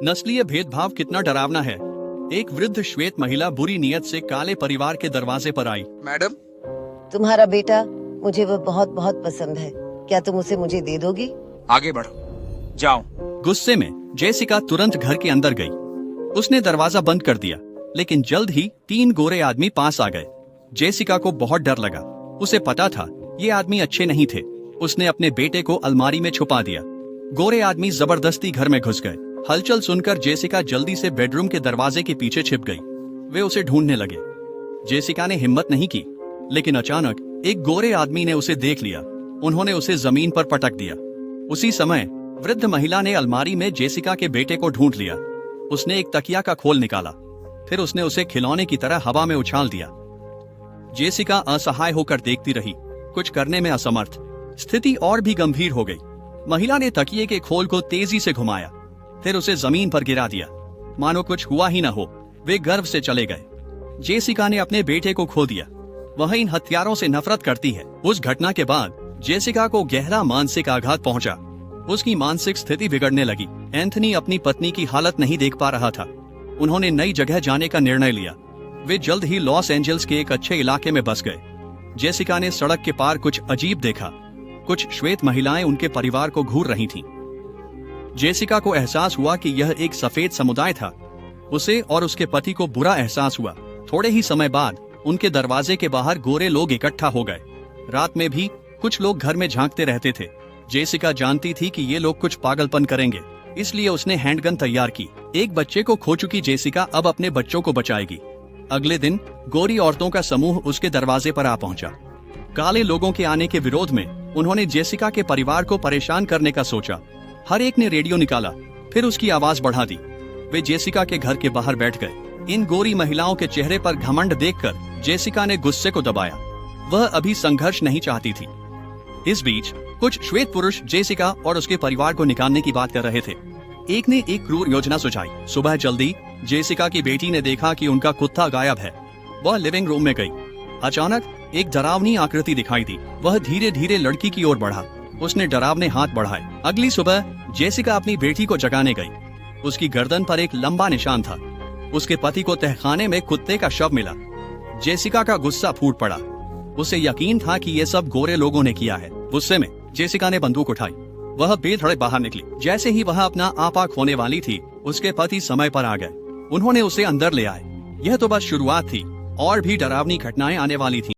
नस्लीय भेदभाव कितना डरावना है। एक वृद्ध श्वेत महिला बुरी नीयत से काले परिवार के दरवाजे पर आई। मैडम, तुम्हारा बेटा, मुझे वो बहुत बहुत पसंद है। क्या तुम उसे मुझे दे दोगी? आगे बढ़ो, जाओ। गुस्से में जेसिका तुरंत घर के अंदर गई। उसने दरवाजा बंद कर दिया, लेकिन जल्द ही 3 गोरे आदमी पास आ गए। जेसिका को बहुत डर लगा। उसे पता था ये आदमी अच्छे नहीं थे। उसने अपने बेटे को अलमारी में छुपा दिया। गोरे आदमी जबरदस्ती घर में घुस गए। हलचल सुनकर जेसिका जल्दी से बेडरूम के दरवाजे के पीछे छिप गई। वे उसे ढूंढने लगे। जेसिका ने हिम्मत नहीं की, लेकिन अचानक एक गोरे आदमी ने उसे देख लिया। उन्होंने उसे जमीन पर पटक दिया। उसी समय वृद्ध महिला ने अलमारी में जेसिका के बेटे को ढूंढ लिया। उसने एक तकिया का खोल निकाला, फिर उसने उसे खिलौने की तरह हवा में उछाल दिया। जेसिका असहाय होकर देखती रही, कुछ करने में असमर्थ। स्थिति और भी गंभीर हो गई। महिला ने तकिए के खोल को तेजी से घुमाया, फिर उसे जमीन पर गिरा दिया, मानो कुछ हुआ ही न हो। वे गर्व से चले गए। जेसिका ने अपने बेटे को खो दिया। वह इन हथियारों से नफरत करती है। उस घटना के बाद जेसिका को गहरा मानसिक आघात पहुंचा। उसकी मानसिक स्थिति बिगड़ने लगी। एंथनी अपनी पत्नी की हालत नहीं देख पा रहा था। उन्होंने नई जगह जाने का निर्णय लिया। वे जल्द ही लॉस एंजल्स के एक अच्छे इलाके में बस गए। जेसिका ने सड़क के पार कुछ अजीब देखा। कुछ श्वेत महिलाएं उनके परिवार को घूर रही थीं। जेसिका को एहसास हुआ कि यह एक सफेद समुदाय था। उसे और उसके पति को बुरा एहसास हुआ। थोड़े ही समय बाद उनके दरवाजे के बाहर गोरे लोग इकट्ठा हो गए। रात में भी कुछ लोग घर में झांकते रहते थे। जेसिका जानती थी कि ये लोग कुछ पागलपन करेंगे, इसलिए उसने हैंडगन तैयार की। एक बच्चे को खो चुकी जेसिका अब अपने बच्चों को बचाएगी। अगले दिन गोरी औरतों का समूह उसके दरवाजे पर आ पहुंचा। काले लोगों के आने के विरोध में उन्होंने जेसिका के परिवार को परेशान करने का सोचा। हर एक ने रेडियो निकाला, फिर उसकी आवाज बढ़ा दी। वे जेसिका के घर के बाहर बैठ गए। इन गोरी महिलाओं के चेहरे पर घमंड देखकर जेसिका ने गुस्से को दबाया। वह अभी संघर्ष नहीं चाहती थी। इस बीच कुछ श्वेत पुरुष जेसिका और उसके परिवार को निकालने की बात कर रहे थे। एक ने एक क्रूर योजना सुझाई। सुबह जल्दी जेसिका की बेटी ने देखा कि उनका कुत्ता गायब है। वह लिविंग रूम में गई। अचानक एक डरावनी आकृति दिखाई दी। वह धीरे धीरे लड़की की ओर बढ़ा। उसने डरावने हाथ बढ़ाए। अगली सुबह जेसिका अपनी बेटी को जगाने गई। उसकी गर्दन पर एक लंबा निशान था। उसके पति को तहखाने में कुत्ते का शव मिला। जेसिका का गुस्सा फूट पड़ा। उसे यकीन था कि ये सब गोरे लोगों ने किया है। गुस्से में जेसिका ने बंदूक उठाई। वह बेधड़क बाहर निकली। जैसे ही वह अपना आपा खोने वाली थी, उसके पति समय पर आ गए। उन्होंने उसे अंदर ले आए। यह तो बस शुरुआत थी, और भी डरावनी घटनाएं आने वाली थी।